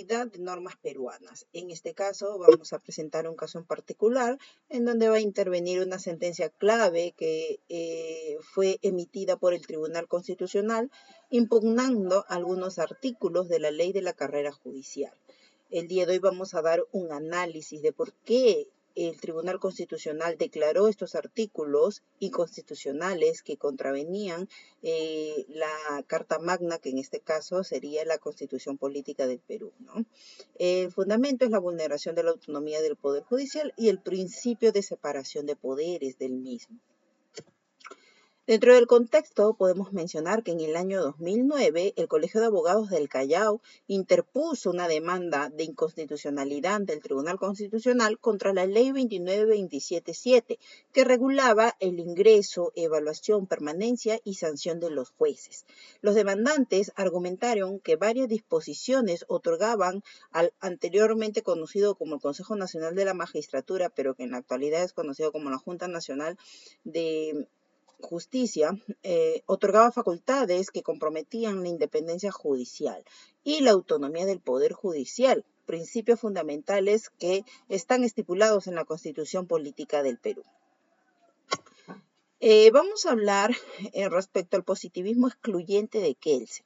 de normas peruanas. En este caso vamos a presentar un caso en particular en donde va a intervenir una sentencia clave que fue emitida por el Tribunal Constitucional impugnando algunos artículos de la ley de la carrera judicial. El día de hoy vamos a dar un análisis de por qué el Tribunal Constitucional declaró estos artículos inconstitucionales que contravenían la Carta Magna, que en este caso sería la Constitución Política del Perú, ¿no? El fundamento es la vulneración de la autonomía del Poder Judicial y el principio de separación de poderes del mismo. Dentro del contexto, podemos mencionar que en el año 2009, el Colegio de Abogados del Callao interpuso una demanda de inconstitucionalidad ante el Tribunal Constitucional contra la Ley 29.27.7, que regulaba el ingreso, evaluación, permanencia y sanción de los jueces. Los demandantes argumentaron que varias disposiciones otorgaban al anteriormente conocido como el Consejo Nacional de la Magistratura, pero que en la actualidad es conocido como la Junta Nacional de Justicia, otorgaba facultades que comprometían la independencia judicial y la autonomía del Poder Judicial, principios fundamentales que están estipulados en la Constitución Política del Perú. Vamos a hablar respecto al positivismo excluyente de Kelsen.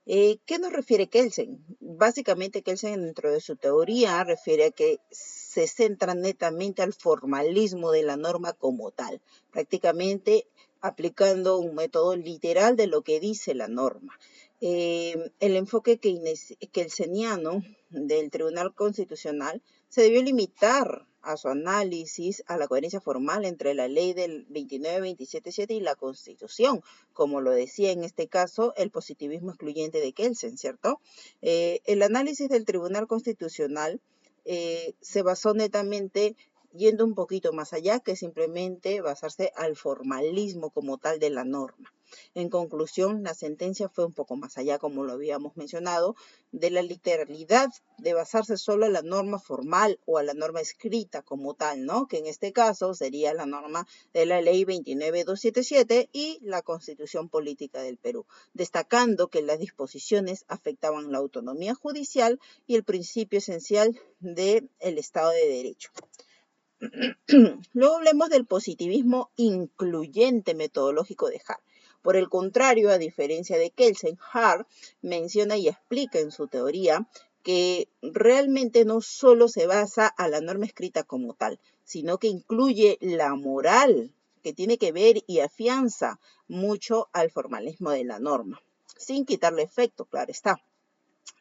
¿Qué nos refiere Kelsen? Básicamente Kelsen dentro de su teoría refiere a que se centra netamente al formalismo de la norma como tal, prácticamente aplicando un método literal de lo que dice la norma. El enfoque kelseniano del Tribunal Constitucional se debió limitar a su análisis a la coherencia formal entre la ley del 29.27.7 y la Constitución, como lo decía en este caso el positivismo excluyente de Kelsen, ¿cierto? El análisis del Tribunal Constitucional se basó netamente yendo un poquito más allá que simplemente basarse al formalismo como tal de la norma. En conclusión, la sentencia fue un poco más allá, como lo habíamos mencionado, de la literalidad de basarse solo en la norma formal o a la norma escrita como tal, ¿no? Que en este caso sería la norma de la ley 29.277 y la Constitución Política del Perú, destacando que las disposiciones afectaban la autonomía judicial y el principio esencial del Estado de Derecho. Luego hablemos del positivismo incluyente metodológico de Hart. Por el contrario, a diferencia de Kelsen, Hart menciona y explica en su teoría que realmente no solo se basa a la norma escrita como tal, sino que incluye la moral que tiene que ver y afianza mucho al formalismo de la norma, sin quitarle efecto, claro está.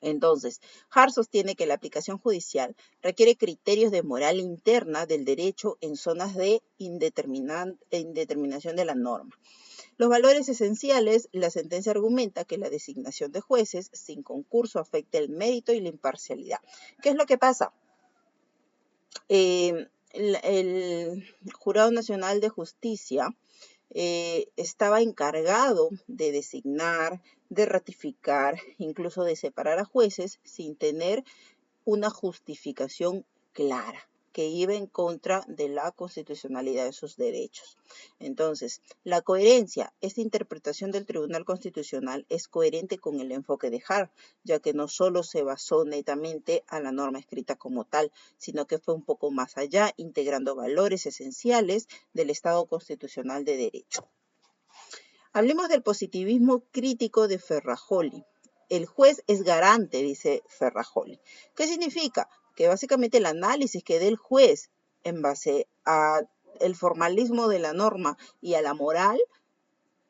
Entonces, Hart sostiene que la aplicación judicial requiere criterios de moral interna del derecho en zonas de indeterminación de la norma. Los valores esenciales, la sentencia argumenta que la designación de jueces sin concurso afecta el mérito y la imparcialidad. ¿Qué es lo que pasa? El Jurado Nacional de Justicia estaba encargado de designar, de ratificar, incluso de separar a jueces sin tener una justificación clara que iba en contra de la constitucionalidad de sus derechos. Entonces, la coherencia, esta interpretación del Tribunal Constitucional es coherente con el enfoque de Hart, ya que no solo se basó netamente a la norma escrita como tal, sino que fue un poco más allá, integrando valores esenciales del Estado constitucional de derecho. Hablemos del positivismo crítico de Ferrajoli. El juez es garante, dice Ferrajoli. ¿Qué significa? Que básicamente el análisis que dé el juez en base al formalismo de la norma y a la moral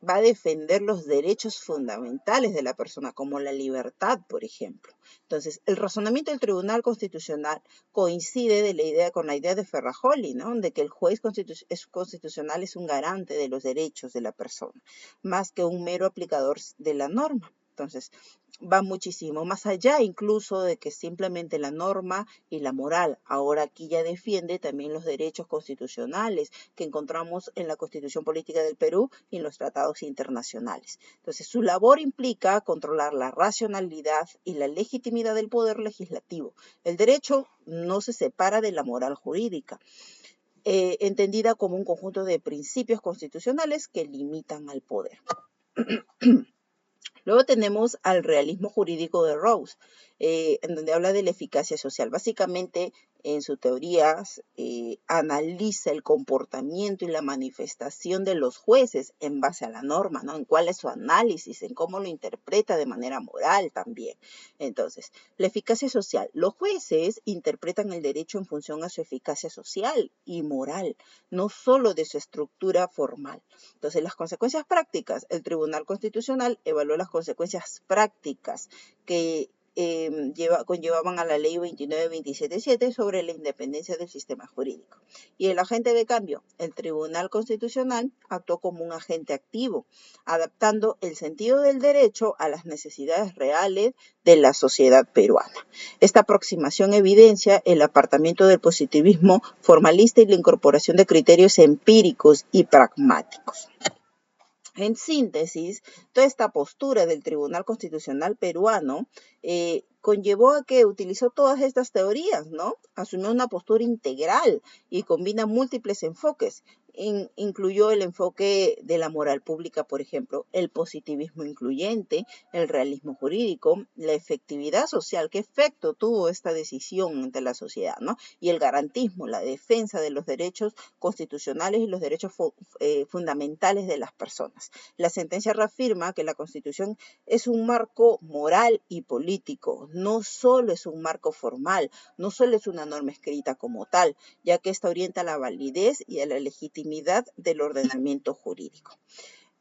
va a defender los derechos fundamentales de la persona, como la libertad, por ejemplo. Entonces, el razonamiento del Tribunal Constitucional coincide con la idea de Ferrajoli, ¿no? De que el juez constitucional es un garante de los derechos de la persona, más que un mero aplicador de la norma. Entonces, va muchísimo más allá incluso de que simplemente la norma y la moral. Ahora aquí ya defiende también los derechos constitucionales que encontramos en la Constitución Política del Perú y en los tratados internacionales. Entonces, su labor implica controlar la racionalidad y la legitimidad del poder legislativo. El derecho no se separa de la moral jurídica, entendida como un conjunto de principios constitucionales que limitan al poder. Luego tenemos al realismo jurídico de Rawls. en donde habla de la eficacia social. Básicamente, en sus teorías, analiza el comportamiento y la manifestación de los jueces en base a la norma, ¿no? En cuál es su análisis, en cómo lo interpreta de manera moral también. Entonces, la eficacia social. Los jueces interpretan el derecho en función a su eficacia social y moral, no solo de su estructura formal. Entonces, las consecuencias prácticas. El Tribunal Constitucional evaluó las consecuencias prácticas que conllevaban a la ley 29.27.7 sobre la independencia del sistema jurídico. Y el agente de cambio, el Tribunal Constitucional actuó como un agente activo, adaptando el sentido del derecho a las necesidades reales de la sociedad peruana. Esta aproximación evidencia el apartamiento del positivismo formalista y la incorporación de criterios empíricos y pragmáticos. En síntesis, toda esta postura del Tribunal Constitucional peruano conllevó a que utilizó todas estas teorías, ¿no? Asumió una postura integral y combina múltiples enfoques. Incluyó el enfoque de la moral pública, por ejemplo, el positivismo incluyente, el realismo jurídico, la efectividad social, qué efecto tuvo esta decisión ante la sociedad, ¿no? Y el garantismo, la defensa de los derechos constitucionales y los derechos fundamentales de las personas. La sentencia reafirma que la Constitución es un marco moral y político, no solo es un marco formal, no solo es una norma escrita como tal, ya que esta orienta a la validez y a la legitimidad del ordenamiento jurídico.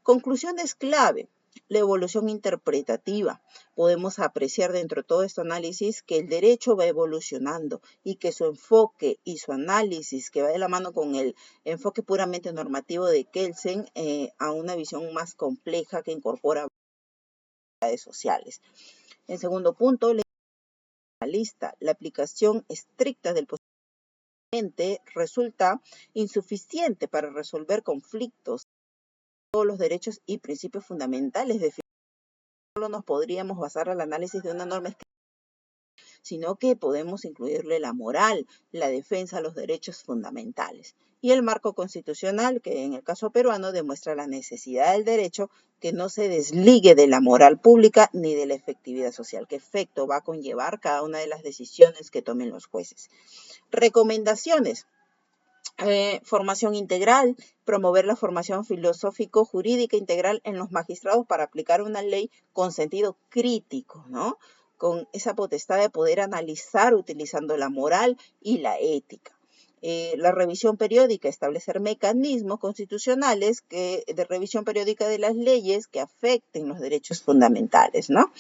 Conclusiones clave. La evolución interpretativa. Podemos apreciar dentro de todo este análisis que el derecho va evolucionando y que su enfoque y su análisis, que va de la mano con el enfoque puramente normativo de Kelsen, a una visión más compleja que incorpora habilidades sociales. En segundo punto, la aplicación estricta del procedimiento resulta insuficiente para resolver conflictos, todos los derechos y principios fundamentales de solo nos podríamos basar al análisis de una norma escrita, sino que podemos incluirle la moral, la defensa de los derechos fundamentales. Y el marco constitucional, que en el caso peruano demuestra la necesidad del derecho que no se desligue de la moral pública ni de la efectividad social. ¿Qué efecto va a conllevar cada una de las decisiones que tomen los jueces? Recomendaciones. Formación integral, promover la formación filosófico-jurídica integral en los magistrados para aplicar una ley con sentido crítico, ¿no? Con esa potestad de poder analizar utilizando la moral y la ética. La revisión periódica, establecer mecanismos constitucionales de revisión periódica de las leyes que afecten los derechos fundamentales, ¿no?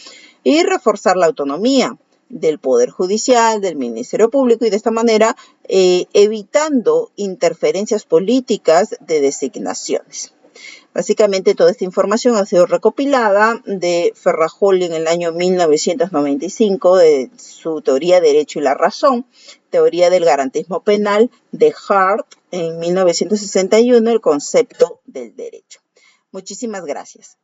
Y reforzar la autonomía del Poder Judicial, del Ministerio Público y de esta manera evitando interferencias políticas de designaciones. Básicamente toda esta información ha sido recopilada de Ferrajoli en el año 1995 de su teoría Derecho y la Razón, teoría del garantismo penal de Hart en 1961, el concepto del derecho. Muchísimas gracias.